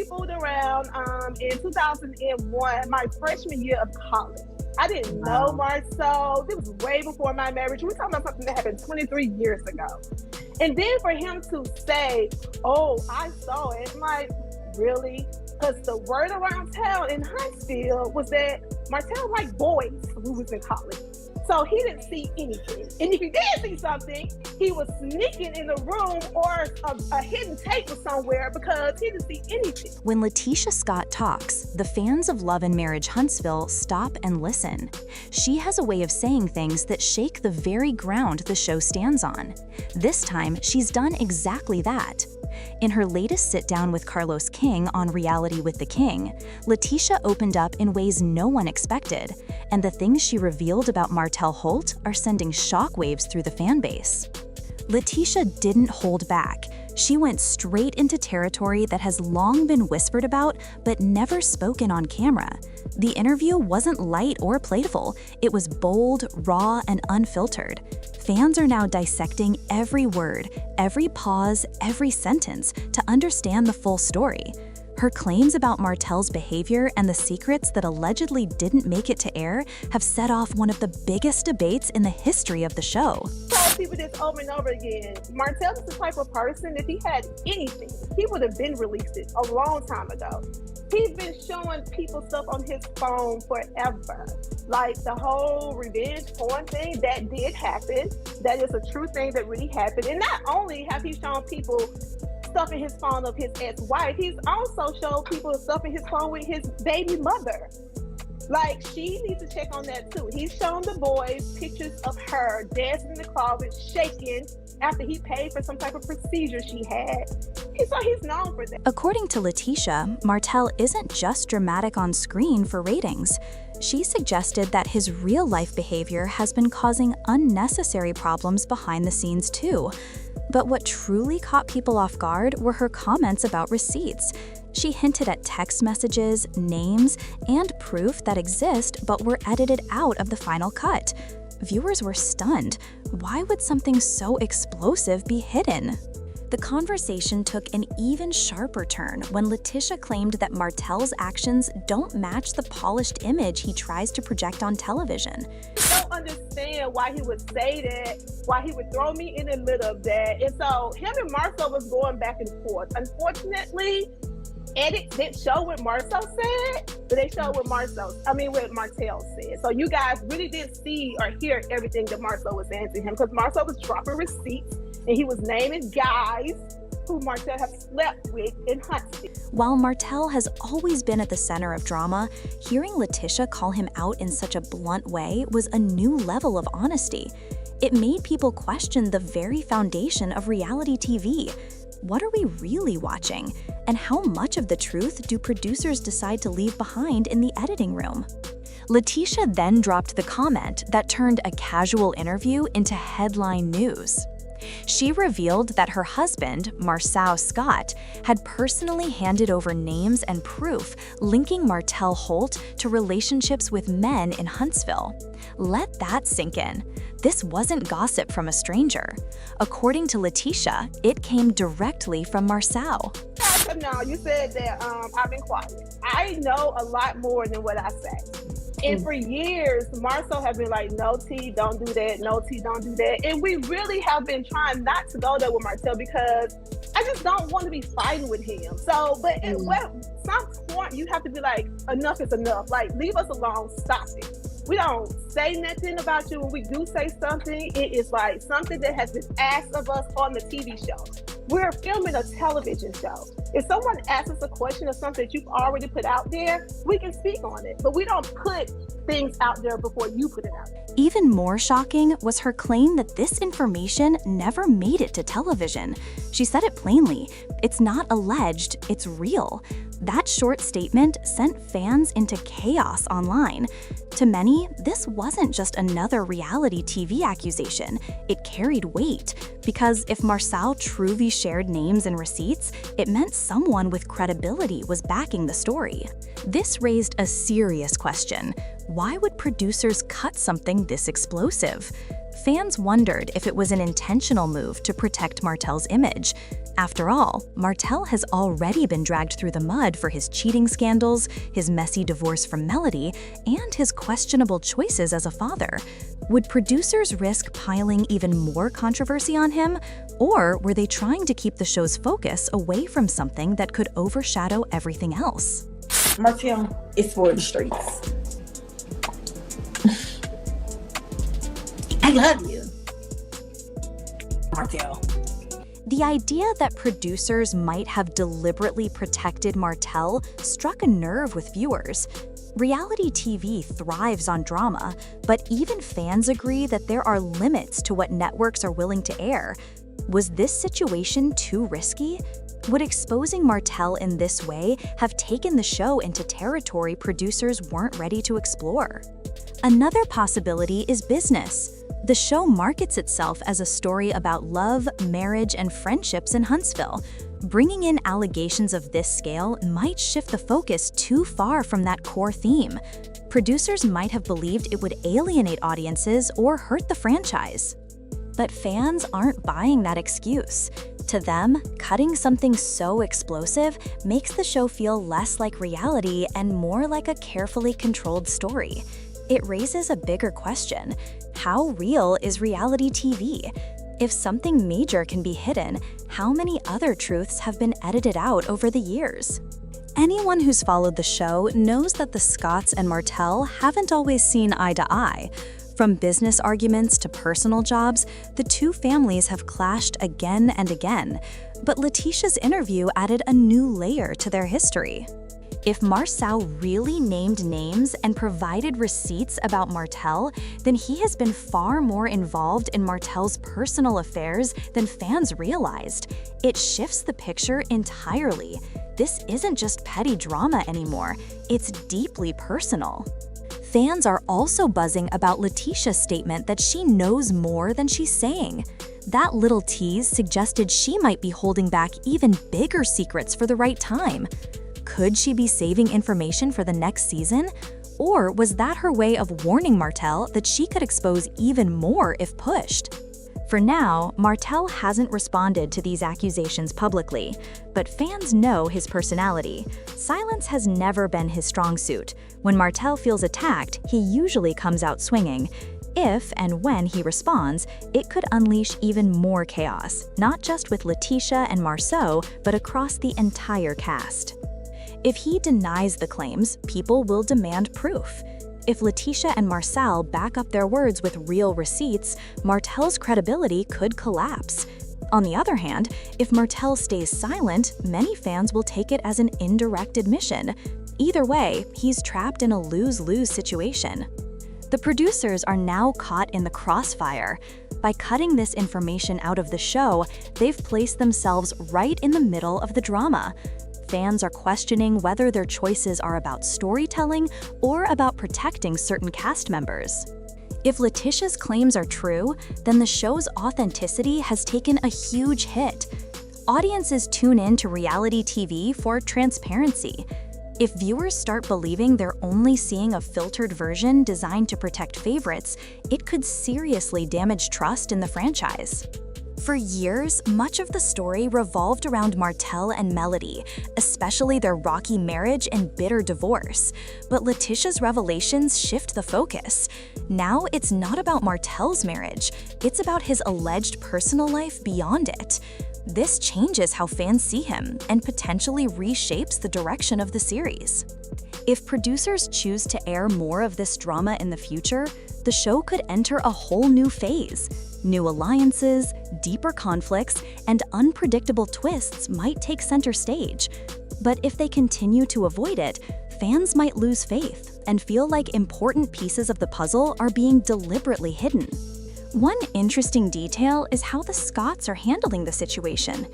we moved around in 2001, my freshman year of college. I didn't know Marcel. It was way before my marriage. We're talking about something that happened 23 years ago. And then for him to say, oh, I saw it, I'm like, really? Because the word around town in Huntsville was that Martell liked boys who was in college. So he didn't see anything. And if he did see something, he was sneaking in the room, or a hidden tape was somewhere, because he didn't see anything. When LaTisha Scott talks, the fans of Love and Marriage Huntsville stop and listen. She has a way of saying things that shake the very ground the show stands on. This time, she's done exactly that. In her latest sit-down with Carlos King on Reality with the King, LaTisha opened up in ways no one expected, and the things she revealed about Martell Holt are sending shockwaves through the fan base. LaTisha didn't hold back. She went straight into territory that has long been whispered about but never spoken on camera. The interview wasn't light or playful. It was bold, raw, and unfiltered. Fans are now dissecting every word, every pause, every sentence to understand the full story. Her claims about Martell's behavior and the secrets that allegedly didn't make it to air have set off one of the biggest debates in the history of the show. Tell people this over and over again. Martell is the type of person, if he had anything, he would have been released it a long time ago. He's been showing people stuff on his phone forever. Like the whole revenge porn thing, that did happen. That is a true thing that really happened. And not only have he shown people stuff in his phone of his ex-wife, he's also showed people stuff in his phone with his baby mother. Like, she needs to check on that too. He's shown the boys pictures of her dancing in the closet, shaking, after he paid for some type of procedure she had. So he's known for that. According to LaTisha, Martell isn't just dramatic on screen for ratings. She suggested that his real-life behavior has been causing unnecessary problems behind the scenes too. But what truly caught people off guard were her comments about receipts. She hinted at text messages, names, and proof that exist but were edited out of the final cut. Viewers were stunned. Why would something so explosive be hidden? The conversation took an even sharper turn when LaTisha claimed that Martell's actions don't match the polished image he tries to project on television. I don't understand why he would say that, why he would throw me in the middle of that. And so him and Marcel was going back and forth. Unfortunately, edits didn't show what Marcel said, but they showed what what Martell said. So you guys really didn't see or hear everything that Marcel was saying to him, because Marcel was dropping receipts and he was naming guys who Martell have slept with in Huntsville. While Martell has always been at the center of drama, hearing LaTisha call him out in such a blunt way was a new level of honesty. It made people question the very foundation of reality TV. What are we really watching? And how much of the truth do producers decide to leave behind in the editing room? LaTisha then dropped the comment that turned a casual interview into headline news. She revealed that her husband, Martell Scott, had personally handed over names and proof linking Martell Holt to relationships with men in Huntsville. Let that sink in. This wasn't gossip from a stranger. According to LaTisha, it came directly from Marcel. No, you said that I've been quiet. I know a lot more than what I say. And for years, Marcel has been like, no, T, don't do that. No, T, don't do that. And we really have been trying not to go there with Marcel, because I just don't want to be fighting with him. So, but at some point, you have to be like, enough is enough. Like, leave us alone. Stop it. We don't say nothing about you. When we do say something, it is like something that has been asked of us on the TV show. We're filming a television show. If someone asks us a question of something that you've already put out there, we can speak on it. But we don't put things out there before you put it out there. Even more shocking was her claim that this information never made it to television. She said it plainly. It's not alleged, it's real. That short statement sent fans into chaos online. To many, this wasn't just another reality TV accusation. It carried weight, because if Marcel truly shared names and receipts, it meant someone with credibility was backing the story. This raised a serious question. Why would producers cut something this explosive? Fans wondered if it was an intentional move to protect Martell's image. After all, Martell has already been dragged through the mud for his cheating scandals, his messy divorce from Melody, and his questionable choices as a father. Would producers risk piling even more controversy on him, or were they trying to keep the show's focus away from something that could overshadow everything else? Martell is for the streets. I love you, Martell. The idea that producers might have deliberately protected Martell struck a nerve with viewers. Reality TV thrives on drama, but even fans agree that there are limits to what networks are willing to air. Was this situation too risky? Would exposing Martell in this way have taken the show into territory producers weren't ready to explore? Another possibility is business. The show markets itself as a story about love, marriage, and friendships in Huntsville. Bringing in allegations of this scale might shift the focus too far from that core theme. Producers might have believed it would alienate audiences or hurt the franchise. But fans aren't buying that excuse. To them, cutting something so explosive makes the show feel less like reality and more like a carefully controlled story. It raises a bigger question. How real is reality TV? If something major can be hidden, how many other truths have been edited out over the years? Anyone who's followed the show knows that the Scotts and Martell haven't always seen eye to eye. From business arguments to personal jobs, the two families have clashed again and again. But LaTisha's interview added a new layer to their history. If Marcel really named names and provided receipts about Martell, then he has been far more involved in Martell's personal affairs than fans realized. It shifts the picture entirely. This isn't just petty drama anymore, it's deeply personal. Fans are also buzzing about LaTisha's statement that she knows more than she's saying. That little tease suggested she might be holding back even bigger secrets for the right time. Could she be saving information for the next season? Or was that her way of warning Martell that she could expose even more if pushed? For now, Martell hasn't responded to these accusations publicly, but fans know his personality. Silence has never been his strong suit. When Martell feels attacked, he usually comes out swinging. If and when he responds, it could unleash even more chaos, not just with LaTisha and Marceau, but across the entire cast. If he denies the claims, people will demand proof. If LaTisha and Marcel back up their words with real receipts, Martell's credibility could collapse. On the other hand, if Martell stays silent, many fans will take it as an indirect admission. Either way, he's trapped in a lose-lose situation. The producers are now caught in the crossfire. By cutting this information out of the show, they've placed themselves right in the middle of the drama. Fans are questioning whether their choices are about storytelling or about protecting certain cast members. If LaTisha's claims are true, then the show's authenticity has taken a huge hit. Audiences tune in to reality TV for transparency. If viewers start believing they're only seeing a filtered version designed to protect favorites, it could seriously damage trust in the franchise. For years, much of the story revolved around Martell and Melody, especially their rocky marriage and bitter divorce. But LaTisha's revelations shift the focus. Now it's not about Martell's marriage, it's about his alleged personal life beyond it. This changes how fans see him and potentially reshapes the direction of the series. If producers choose to air more of this drama in the future, the show could enter a whole new phase. New alliances, deeper conflicts, and unpredictable twists might take center stage. But if they continue to avoid it, fans might lose faith and feel like important pieces of the puzzle are being deliberately hidden. One interesting detail is how the Scotts are handling the situation.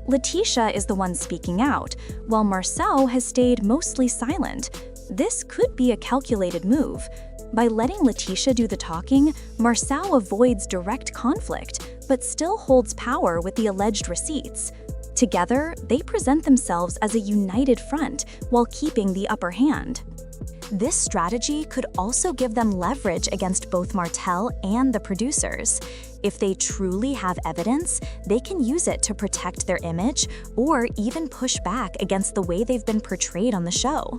LaTisha is the one speaking out, while Marcel has stayed mostly silent. This could be a calculated move. By letting LaTisha do the talking, Marcel avoids direct conflict, but still holds power with the alleged receipts. Together, they present themselves as a united front while keeping the upper hand. This strategy could also give them leverage against both Martell and the producers. If they truly have evidence, they can use it to protect their image or even push back against the way they've been portrayed on the show.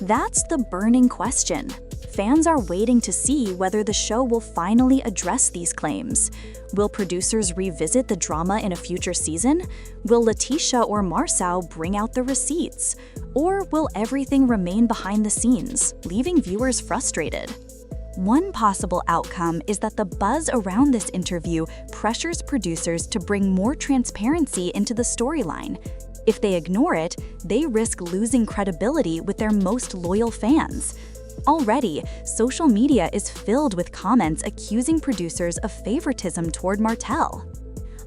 That's the burning question. Fans are waiting to see whether the show will finally address these claims. Will producers revisit the drama in a future season? Will Leticia or Marcel bring out the receipts? Or will everything remain behind the scenes, leaving viewers frustrated? One possible outcome is that the buzz around this interview pressures producers to bring more transparency into the storyline. If they ignore it, they risk losing credibility with their most loyal fans. Already, social media is filled with comments accusing producers of favoritism toward Martell.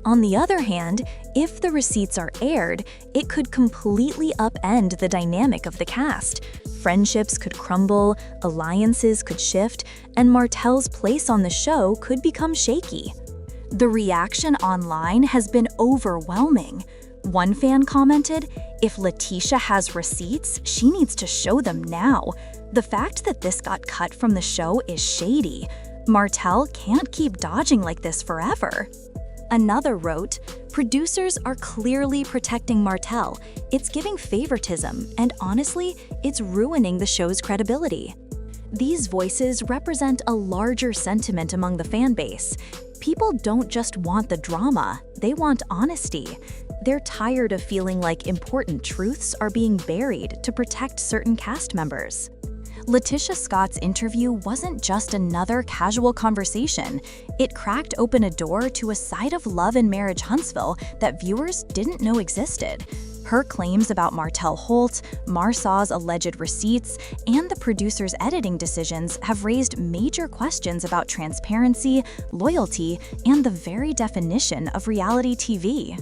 On the other hand, if the receipts are aired, it could completely upend the dynamic of the cast. Friendships could crumble, alliances could shift, and Martell's place on the show could become shaky. The reaction online has been overwhelming. One fan commented, "If Leticia has receipts, she needs to show them now. The fact that this got cut from the show is shady. Martell can't keep dodging like this forever." Another wrote, "Producers are clearly protecting Martell. It's giving favoritism, and honestly, it's ruining the show's credibility." These voices represent a larger sentiment among the fan base. People don't just want the drama, they want honesty. They're tired of feeling like important truths are being buried to protect certain cast members. LaTisha Scott's interview wasn't just another casual conversation. It cracked open a door to a side of Love and Marriage Huntsville that viewers didn't know existed. Her claims about Martell Holt, Marcel's alleged receipts, and the producer's editing decisions have raised major questions about transparency, loyalty, and the very definition of reality TV.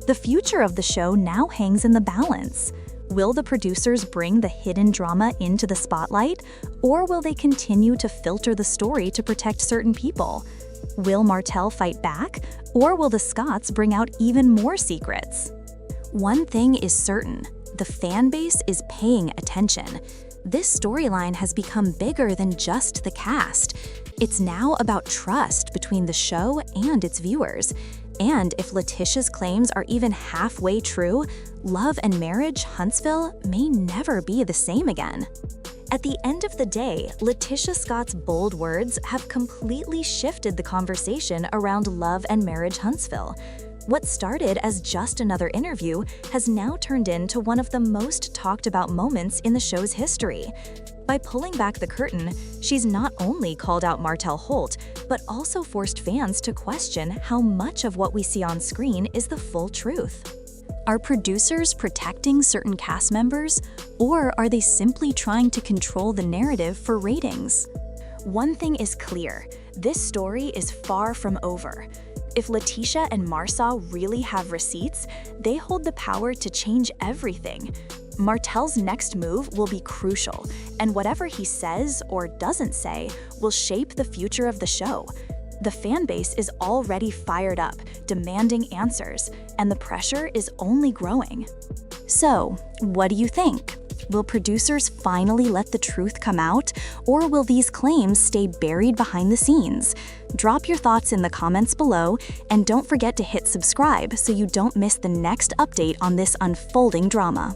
The future of the show now hangs in the balance. Will the producers bring the hidden drama into the spotlight, or will they continue to filter the story to protect certain people? Will Martell fight back, or will the Scotts bring out even more secrets? One thing is certain, the fan base is paying attention. This storyline has become bigger than just the cast. It's now about trust between the show and its viewers. And if Leticia's claims are even halfway true, Love and Marriage Huntsville may never be the same again. At the end of the day, LaTisha Scott's bold words have completely shifted the conversation around Love and Marriage Huntsville. What started as just another interview has now turned into one of the most talked about moments in the show's history. By pulling back the curtain, she's not only called out Martell Holt, but also forced fans to question how much of what we see on screen is the full truth. Are producers protecting certain cast members, or are they simply trying to control the narrative for ratings? One thing is clear, this story is far from over. If Leticia and Marcel really have receipts, they hold the power to change everything. Martell's next move will be crucial, and whatever he says or doesn't say will shape the future of the show. The fan base is already fired up, demanding answers, and the pressure is only growing. So, what do you think? Will producers finally let the truth come out, or will these claims stay buried behind the scenes? Drop your thoughts in the comments below, and don't forget to hit subscribe so you don't miss the next update on this unfolding drama.